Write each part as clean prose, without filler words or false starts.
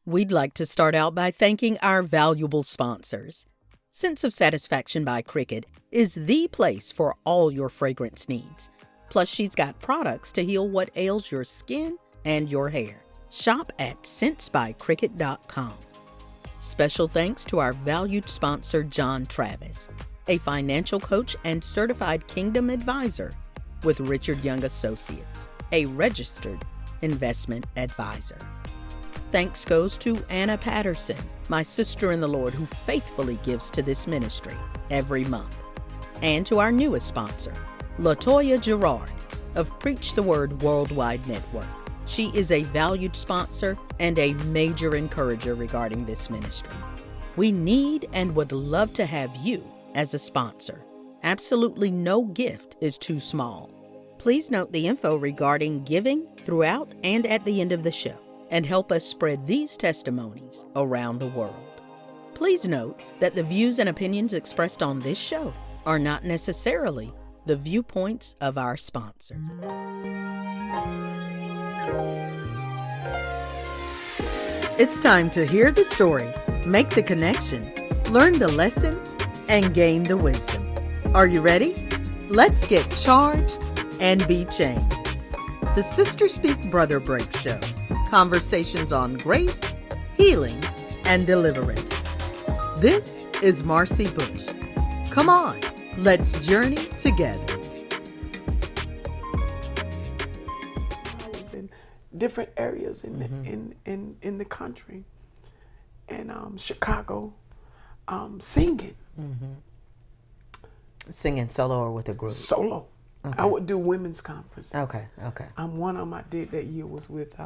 We'd like to start out by thanking our valuable sponsors. Sense of Satisfaction by Cricket is the place for all your fragrance needs. Plus, she's got products to heal what ails your skin and your hair. Shop at scentsbycricket.com. Special thanks to our valued sponsor, John Travis, a financial coach and certified Kingdom advisor with Richard Young Associates, a registered investment advisor. Thanks goes to Anna Patterson, my sister in the Lord who faithfully gives to this ministry every month. And to our newest sponsor, LaToya Gerard of Preach the Word Worldwide Network. She is a valued sponsor and a major encourager regarding this ministry. We need and would love to have you as a sponsor. Absolutely no gift is too small. Please note the info regarding giving throughout and at the end of the show, and help us spread these testimonies around the world. Please note that the views and opinions expressed on this show are not necessarily the viewpoints of our sponsors. It's time to hear the story, make the connection, learn the lesson, and gain the wisdom. Are you ready? Let's get charged and be changed. The Sister Speak Brother Break Show. Conversations on grace, healing, and deliverance. This is Marcy Bush. Come on, let's journey together. In different areas in the country, and Chicago, singing. Singing solo or with a group? Solo. Okay. I would do women's conferences. Okay. One of them I did that year was with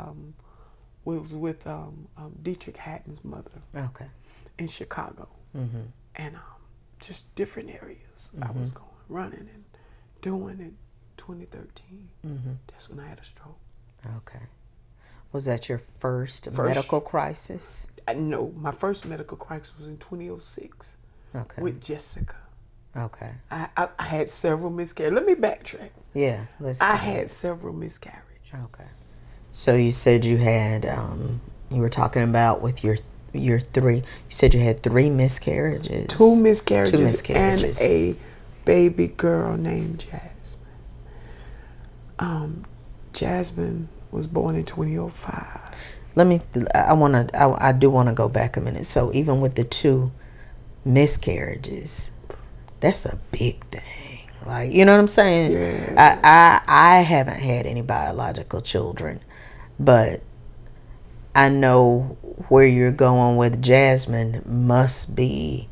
Dietrich Hatton's mother. Okay. In Chicago, and just different areas. I was going running and doing in 2013. That's when I had a stroke. Okay. Was that your first medical crisis? No, my first medical crisis was in 2006. Okay. With Jessica. Okay. I had several miscarriages. Let me backtrack. Yeah, let's I had several miscarriages. Okay. So you said you had, you were talking about with your three, you said you had 3 miscarriages. 2 miscarriages. 2 miscarriages. And a baby girl named Jasmine. Jasmine was born in 2005. I do want to go back a minute. So even with the 2 miscarriages, that's a big thing. Like, you know what I'm saying? Yeah. I haven't had any biological children, but I know where you're going with Jasmine must be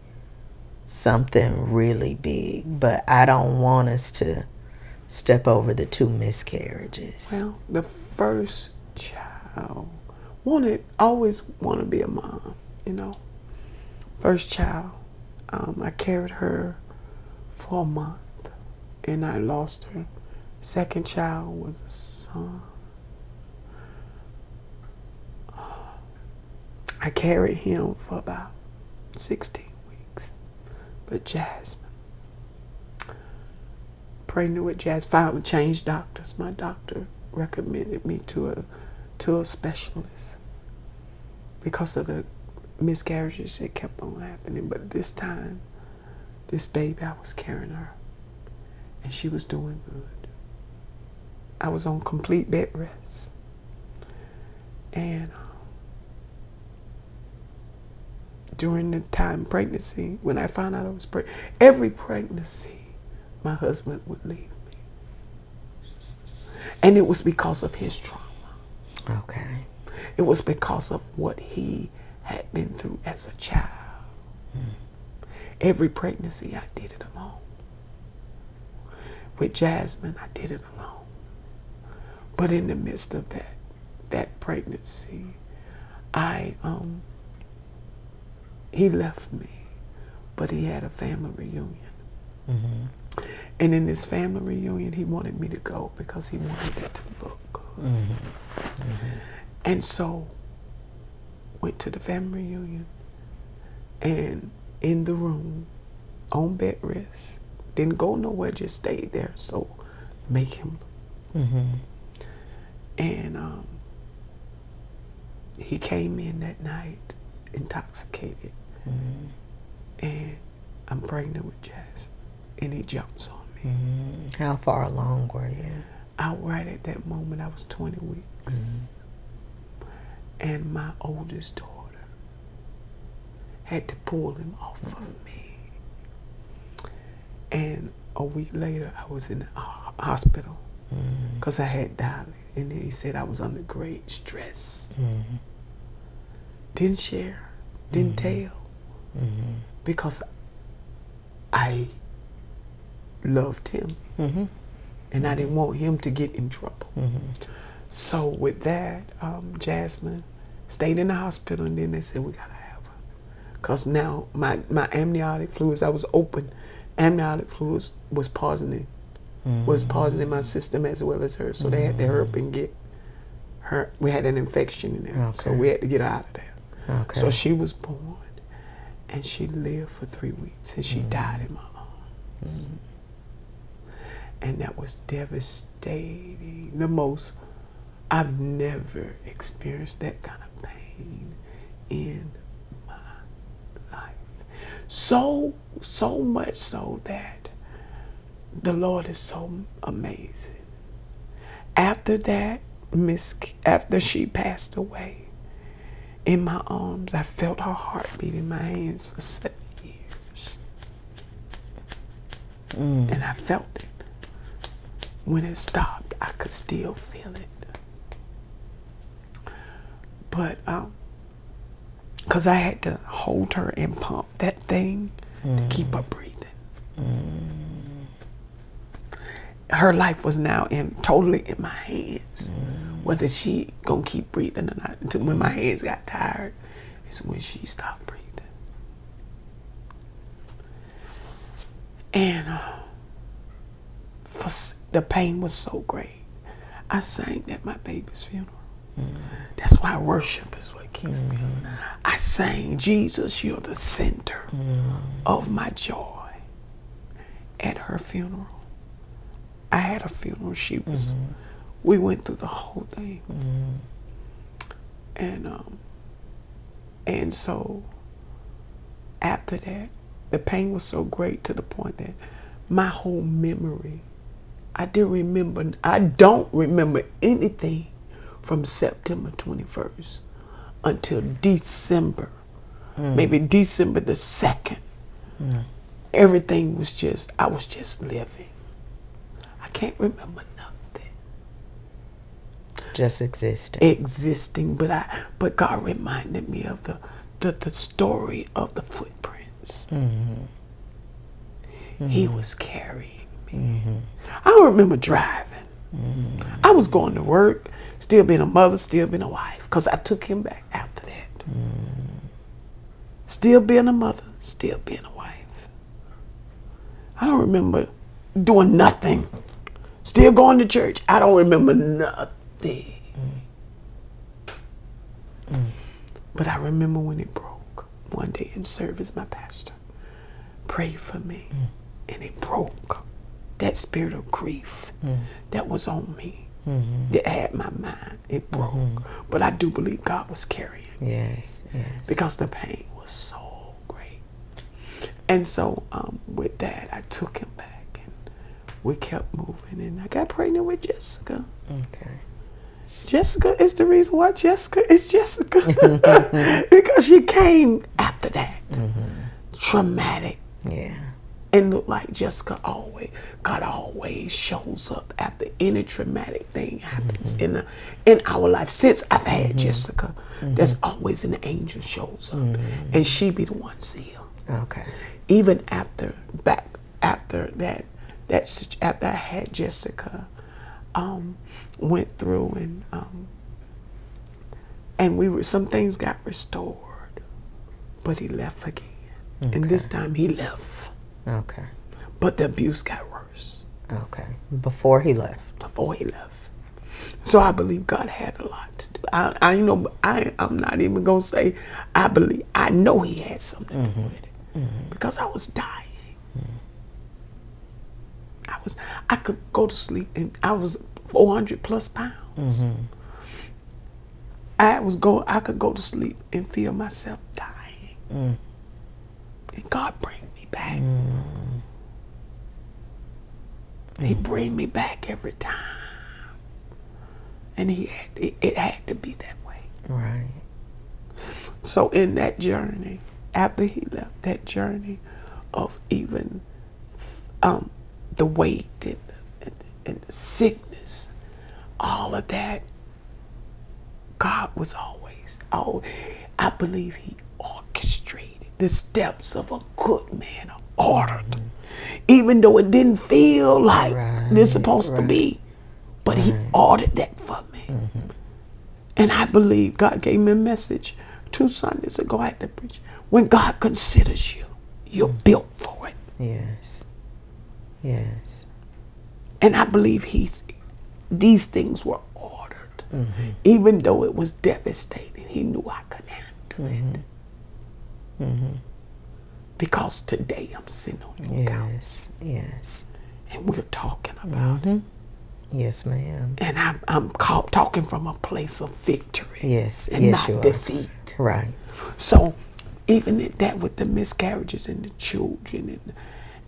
something really big, but I don't want us to step over the 2 miscarriages. Well, the first child always want to be a mom, you know. First child, I carried her for a month and I lost her. Second child was a son. I carried him for about 16 weeks. But Jasmine, pregnant with Jasmine, finally changed doctors. My doctor recommended me to a specialist because of the miscarriages that kept on happening. But this time, this baby, I was carrying her, and she was doing good. I was on complete bed rest. And during the time pregnancy, when I found out I was pregnant, every pregnancy, my husband would leave me. And it was because of his trauma. Okay. It was because of what he had been through as a child. Every pregnancy, I did it alone. With Jasmine, I did it alone. But in the midst of that pregnancy, he left me, but he had a family reunion. And in this family reunion, he wanted me to go because he wanted it to look good. And so, went to the family reunion, and in the room, on bed rest, didn't go nowhere, just stayed there. So, make him look. And he came in that night intoxicated, and I'm pregnant with Jazz, and he jumps on me. How far along were you? Right at that moment, I was 20 weeks. And my oldest daughter had to pull him off of me. And a week later, I was in the hospital because I had dilated. And he said I was under great stress. Didn't share, didn't tell, because I loved him. And I didn't want him to get in trouble. So with that, Jasmine stayed in the hospital, and then they said, we gotta have her. Because now my amniotic fluids, I was open, amniotic fluids was poisoning my system as well as hers. So they had to hurry up and get her, we had an infection in there. So we had to get her out of there. So she was born, and she lived for 3 weeks, and she died in my arms. And that was devastating. The most, I've never experienced that kind of pain in my life. So much so that the Lord is so amazing. After that, after she passed away, in my arms, I felt her heartbeat in my hands for 7 years. And I felt it. When it stopped, I could still feel it. But, because I had to hold her and pump that thing to keep her breathing. Her life was now totally in my hands. Whether she gonna keep breathing or not. Until when my hands got tired, is when she stopped breathing. And the pain was so great. I sang at my baby's funeral. That's why worship is what keeps me. I sang, Jesus, you're the center of my joy, at her funeral. I had a funeral. She was, we went through the whole thing. And so after that, the pain was so great to the point that my whole memory, I don't remember anything from September 21st until December, maybe December the 2nd. Everything was just, I was just living. I can't remember nothing. Just existing. Existing, but God reminded me of the story of the footprints. He was carrying me. I don't remember driving. I was going to work, still being a mother, still being a wife, because I took him back after that. Still being a mother, still being a wife. I don't remember doing nothing. Still going to church. I don't remember nothing. But I remember when it broke one day in service. My pastor prayed for me, and it broke. That spirit of grief that was on me, that had my mind, it broke. But I do believe God was carrying me. Yes. Because the pain was so great. And so with that, I took him back, and we kept moving, and I got pregnant with Jessica. Okay. Jessica is the reason why Jessica is Jessica. Because she came after that. Traumatic. Yeah. And look like Jessica always, God always shows up after any traumatic thing happens in our life. Since I've had Jessica, there's always an angel shows up, and she be the one sealed. Okay. Even after I had Jessica, went through and some things got restored, but he left again, and this time he left. Okay. But the abuse got worse. Okay. Before he left. So I believe God had a lot to do. I'm not even gonna say I believe. I know He had something to do with it, because I was dying. I could go to sleep, and I was 400 plus pounds. I could go to sleep and feel myself dying. Mm. And God bring me back. Mm. He bring me back every time. And it had to be that way. Right. So in that journey, after he left, that journey of even the weight and the sickness, all of that, God was always, I believe he orchestrated the steps of a good man, ordered. Even though it didn't feel like this supposed to be, but he ordered that for me. And I believe God gave me a message 2 Sundays ago at the preach. When God considers you, you're built for it. Yes. Yes. And I believe these things were ordered. Even though it was devastating, he knew I could handle it. Because today I'm sitting on your couch. Yes. And we're talking about it. Yes, ma'am. And I'm talking from a place of victory. Yes. And yes, not defeat. Right. So even that with the miscarriages and the children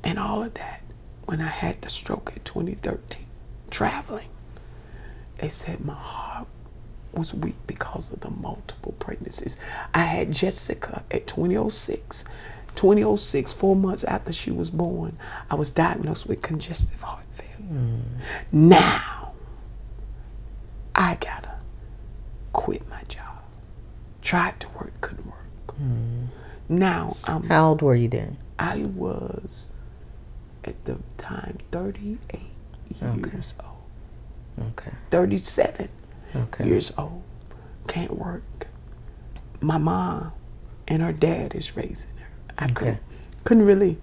and all of that, when I had the stroke at 2013, traveling, they said my heart was weak because of the multiple pregnancies. I had Jessica at 2006. 2006, 4 months after she was born, I was diagnosed with congestive heart failure. Now, I gotta quit my job. Tried to work, couldn't work. Now, How old were you then? I was, at the time, 38 years old. Okay. 37 Okay. years old. Can't work. My mom and her dad is raising her. I couldn't really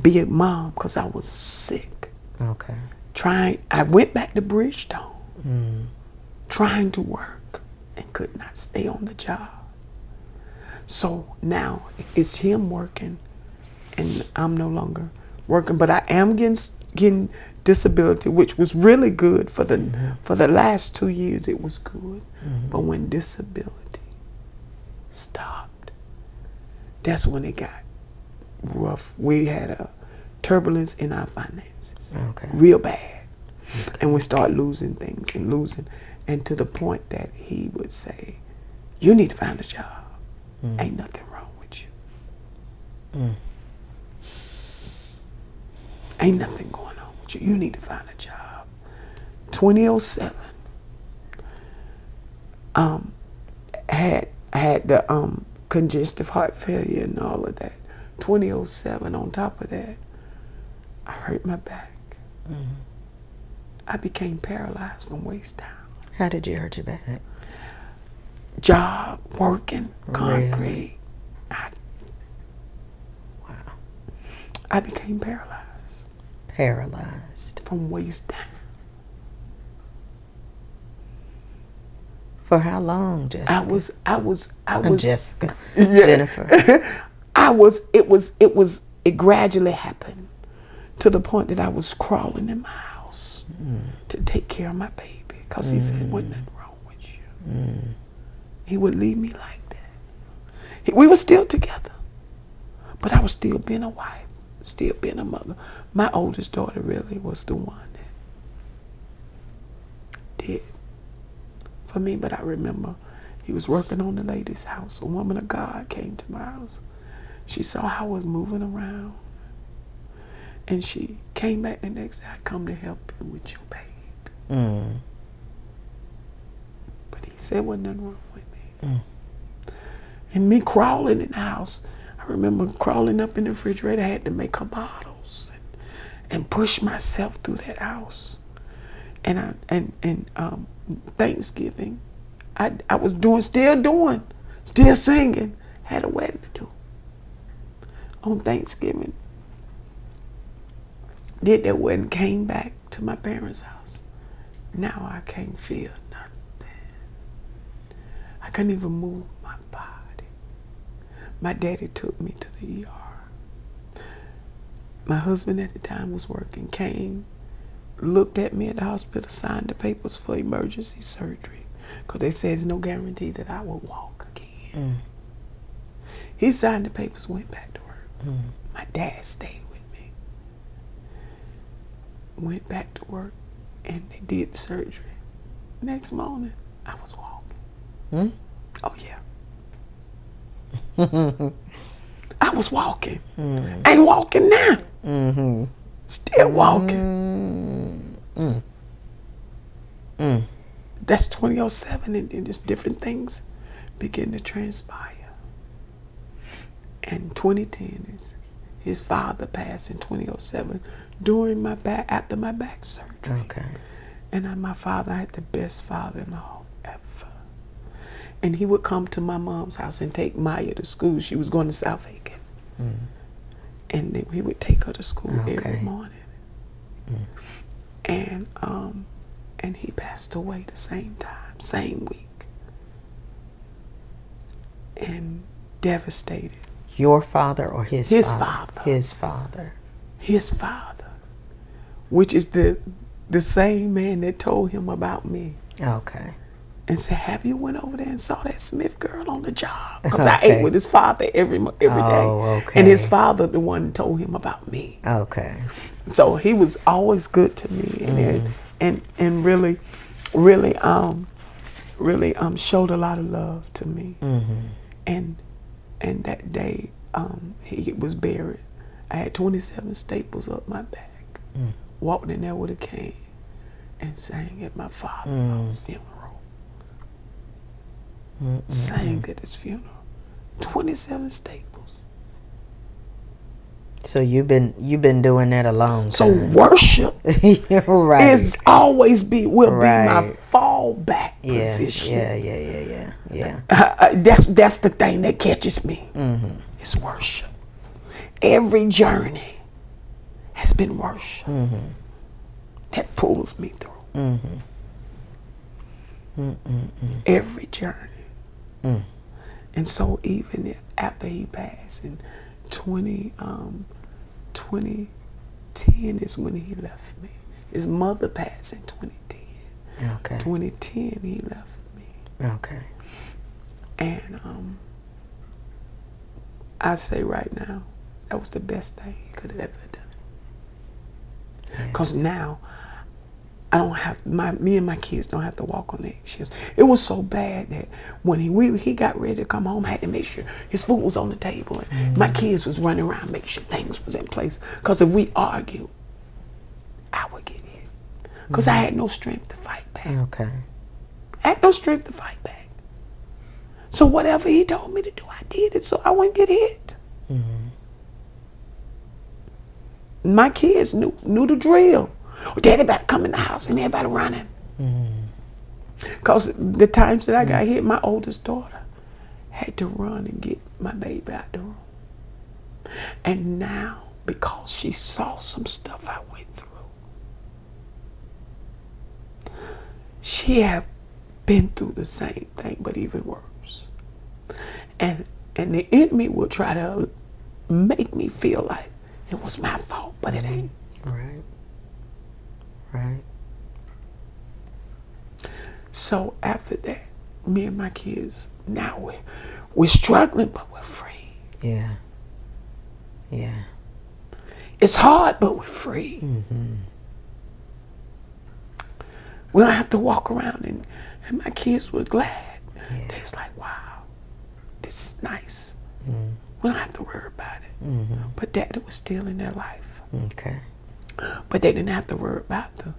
be a mom because I was sick. Okay. I went back to Bridgestone, trying to work and could not stay on the job. So now it's him working and I'm no longer working, but I am getting disability, which was really good for the last 2 years. It was good. But when disability stopped, that's when it got rough. We had a turbulence in our finances, real bad. And we started losing things and to the point that he would say, you need to find a job. Ain't nothing wrong with you. Ain't nothing going on with you. You need to find a job. 2007, had the congestive heart failure and all of that. 2007, on top of that, I hurt my back. I became paralyzed from waist down. How did you hurt your back? Job, working, concrete. Really? I became paralyzed. Paralyzed. From waist down. For how long, Jessica? I was Jessica. Jennifer. It gradually happened to the point that I was crawling in my house to take care of my baby because he said, wasn't nothing wrong with you. He would leave me like that. We were still together, but I was still being a wife, still being a mother. My oldest daughter really was the one that did for me, but I remember he was working on the lady's house. A woman of God came to my house. She saw how I was moving around, and she came back the next day. I come to help you with your baby. But he said wasn't nothing wrong with me. And me crawling in the house, I remember crawling up in the refrigerator. I had to make her bottles and push myself through that house. And Thanksgiving, I was still singing. Had a wedding to do. On Thanksgiving, did that wedding, came back to my parents' house. Now I can't feel nothing. I couldn't even move my body. My daddy took me to the ER. My husband at the time was working, came, looked at me at the hospital, signed the papers for emergency surgery. because they said there's no guarantee that I would walk again. He signed the papers, went back to work. My dad stayed with me. Went back to work, and they did the surgery. Next morning, I was walking. Oh, yeah. I was walking. Ain't walking now. Still walking. That's 2007, and just different things begin to transpire. And 2010 is his father passed in 2007 during after my back surgery. Okay. And my father had the best father-in-law ever. And he would come to my mom's house and take Maya to school. She was going to South Aiken. And then he would take her to school every morning. And he passed away the same time, same week. And devastated. Your father or his father? His father. His father. His father. Which is the same man that told him about me. Okay. And said, have you went over there and saw that Smith girl on the job? Because I ate with his father every day. Okay. And his father, the one told him about me. Okay. So he was always good to me, and really showed a lot of love to me. And that day he was buried, I had 27 staples up my back. Walked in there with a cane and sang at my father's funeral. Sang at his funeral. 27 staples. So you've been doing that a long time. So worship right. is always will be my fallback position. Yeah. That's the thing that catches me. It's worship. Every journey has been worship. That pulls me through. Every journey. And so even after he passed in 2010 is when he left me. His mother passed in 2010. Okay. 2010 he left me. Okay. And I say right now, that was the best thing he could have ever done. Because now I don't have me and my kids don't have to walk on eggshells. It was so bad that when he got ready to come home, I had to make sure his food was on the table, and my kids was running around making sure things was in place. Because if we argued, I would get hit. Because I had no strength to fight back. Okay. I had no strength to fight back. So whatever he told me to do, I did it so I wouldn't get hit. My kids knew the drill. Daddy about to come in the house and everybody running. Because the times that I got hit, my oldest daughter had to run and get my baby out the room. And now, because she saw some stuff I went through, she have been through the same thing, but even worse. And the enemy will try to make me feel like it was my fault, but it ain't. Right. Right. So after that, me and my kids, now we're struggling, but we're free. Yeah. Yeah. It's hard, but we're free. We don't have to walk around, and my kids were glad. Yeah. They was like, wow, this is nice. We don't have to worry about it. But Daddy was still in their life. Okay. But they didn't have to worry about the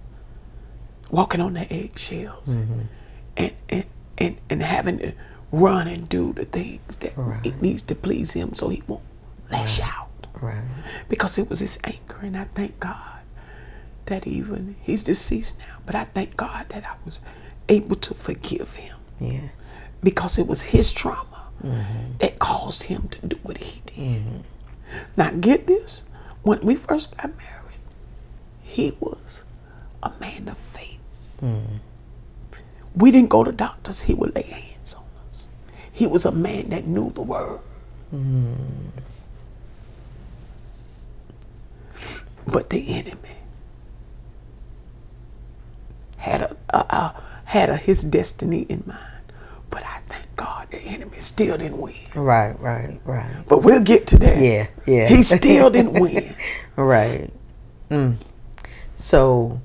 walking on the eggshells and having to run and do the things that it needs to please him so he won't lash out. Right. Because it was his anger, and I thank God that even he's deceased now, but I thank God that I was able to forgive him. Yes. Because it was his trauma that caused him to do what he did. Now get this, when we first got married, he was a man of faith. We didn't go to doctors, he would lay hands on us. He was a man that knew the word. But the enemy had had his destiny in mind. But I thank God the enemy still didn't win. Right. But we'll get to that. Yeah. He still didn't win. Right. So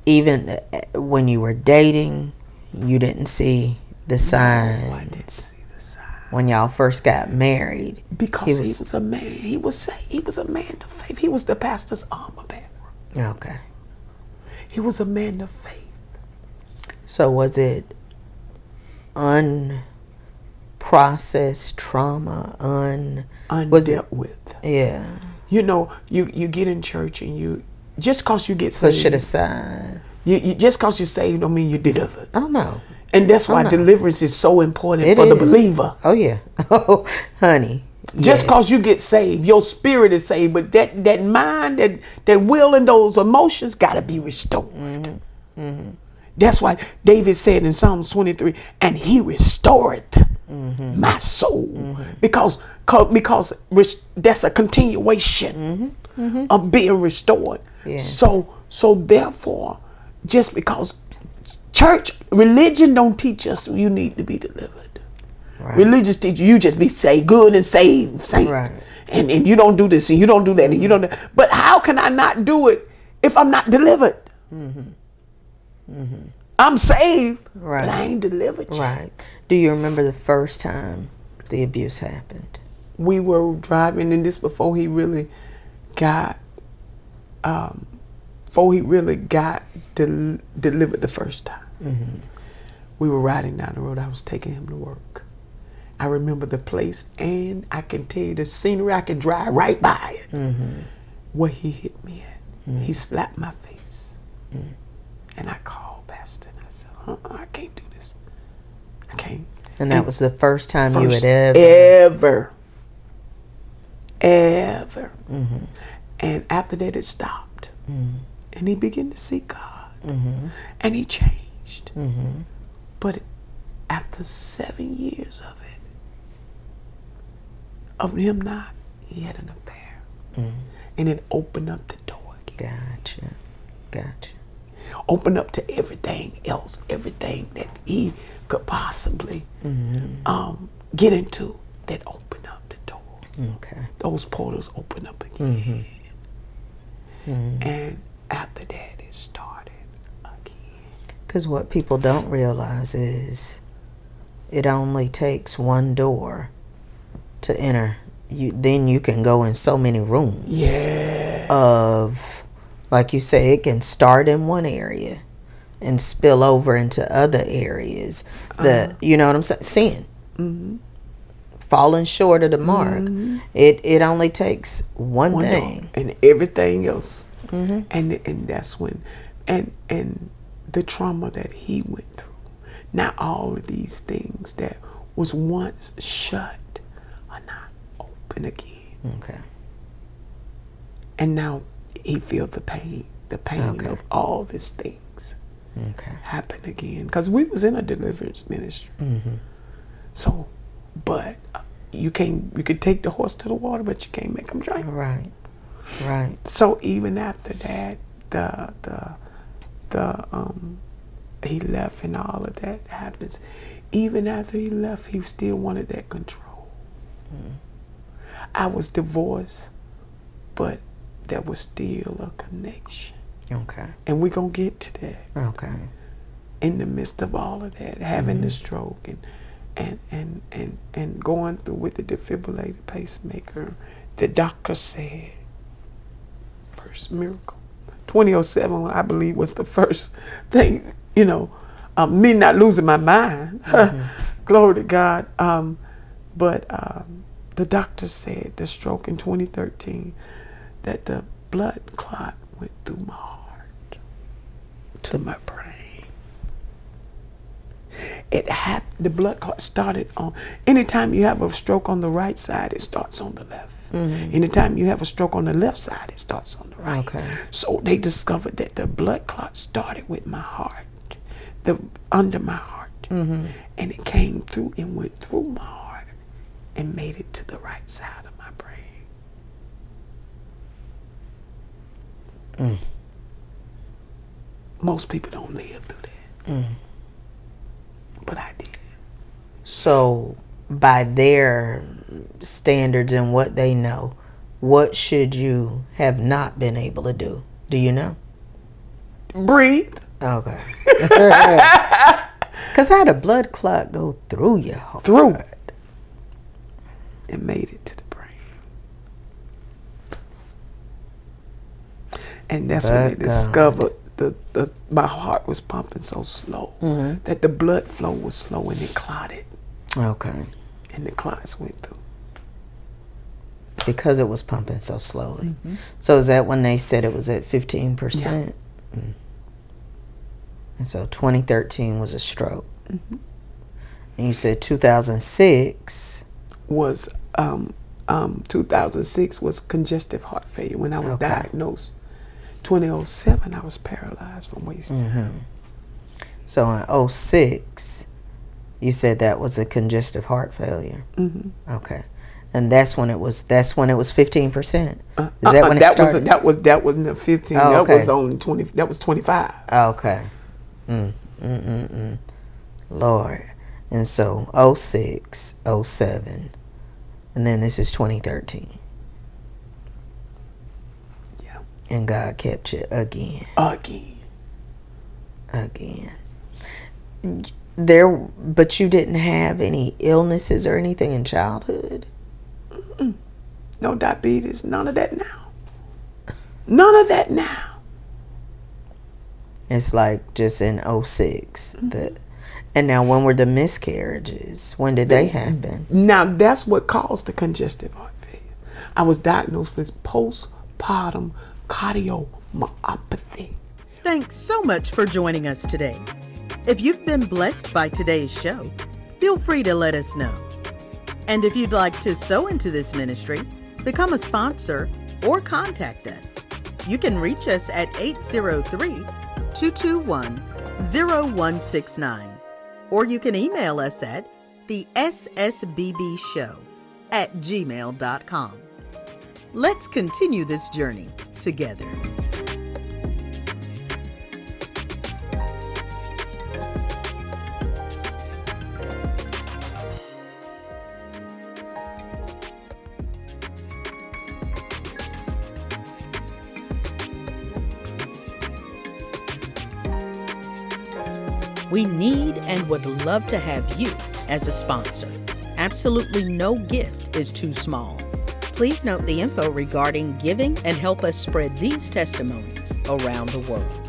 even when you were dating, you didn't see the signs. No, I didn't see the signs. When y'all first got married, Because he was a man. He was a man of faith. He was the pastor's armor bearer. Okay. He was a man of faith. So was it unprocessed trauma? Undealt with. Yeah. You know, you get in church and you just cause you get saved. Push it aside. You just cause you're saved don't mean you're delivered. Oh no. And that's why deliverance is so important for the believer. Oh yeah. Oh honey. Just cause you get saved, your spirit is saved, but that mind, that will and those emotions gotta be restored. That's why David said in Psalms 23, and he restored my soul. Because that's a continuation of being restored. Yes. So therefore, just because church, religion don't teach us you need to be delivered. Right. Religious teach you just be saved, good and saved. Right. And you don't do this and you don't do that and you don't. But how can I not do it if I'm not delivered? I'm saved, Right. but I ain't delivered yet. Right. Do you remember the first time the abuse happened? We were driving, and this before he really got delivered the first time. We were riding down the road. I was taking him to work. I remember the place, and I can tell you the scenery. I can drive right by it. Where he hit me at. He slapped my face. And I called Pastor, and I said, I can't do this. I can't. And that was the first time you had ever. And after that, it stopped. And he began to see God. And he changed. But after 7 years of him not, he had an affair. And it opened up the door again. Gotcha. Opened up to everything else, everything that he could possibly get into, that opened up the door. Okay. Those portals opened up again. And after that, it started again. Because what people don't realize is it only takes one door to enter. Then you can go in so many rooms. Yeah. Of, like you say, it can start in one area and spill over into other areas. You know what I'm saying? Sin. Falling short of the mark. It only takes one thing. And everything else. And that's when, and the trauma that he went through. Now all of these things that was once shut are now open again. Okay. And now he feels the pain of all these things happen again. Because we was in a deliverance ministry. So, but you could take the horse to the water, but you can't make them drink. Right. So even after that, he left and all of that happens. Even after he left, he still wanted that control. I was divorced, but there was still a connection. Okay. And we're going to get to that. Okay. In the midst of all of that, having the stroke and going through with the defibrillator pacemaker, the doctor said, first miracle. 2007, I believe, was the first thing, me not losing my mind. Glory to God. But the doctor said the stroke in 2013, that the blood clot went through my heart to my brain. It happened. The blood clot started on. Anytime you have a stroke on the right side, it starts on the left. Anytime you have a stroke on the left side, it starts on the right. Okay. So they discovered that the blood clot started with my heart, under my heart, and it came through and went through my heart and made it to the right side of my brain. Most people don't live through that. But I did. So, by their standards and what they know, what should you have not been able to do? Do you know? Breathe. Okay. Because how the blood clot go through your heart? Through. It made it to the brain. And that's when they discovered my heart was pumping so slow that the blood flow was slow and it clotted. Okay. And the clots went through. Because it was pumping so slowly. So is that when they said it was at 15%? Yeah. And so 2013 was a stroke. And you said 2006 was 2006 was congestive heart failure when I was diagnosed. 2007 I was paralyzed from waist down. So in 2006 you said that was a congestive heart failure. Okay. And that's when it was 15%. Is that when it started? That wasn't the 15. Oh, okay. That was on 20. That was 25. Okay. Lord. And so 06, 07, and then this is 2013. Yeah. And God kept you again. But you didn't have any illnesses or anything in childhood? No diabetes, none of that now. None of that now. It's like just in 06. And now when were the miscarriages? When did they happen? Now that's what caused the congestive heart failure. I was diagnosed with postpartum cardiomyopathy. Thanks so much for joining us today. If you've been blessed by today's show, feel free to let us know. And if you'd like to sow into this ministry, become a sponsor, or contact us, you can reach us at 803-221-0169. Or you can email us at the ssbbshow@gmail.com. Let's continue this journey together. We need and would love to have you as a sponsor. Absolutely no gift is too small. Please note the info regarding giving and help us spread these testimonies around the world.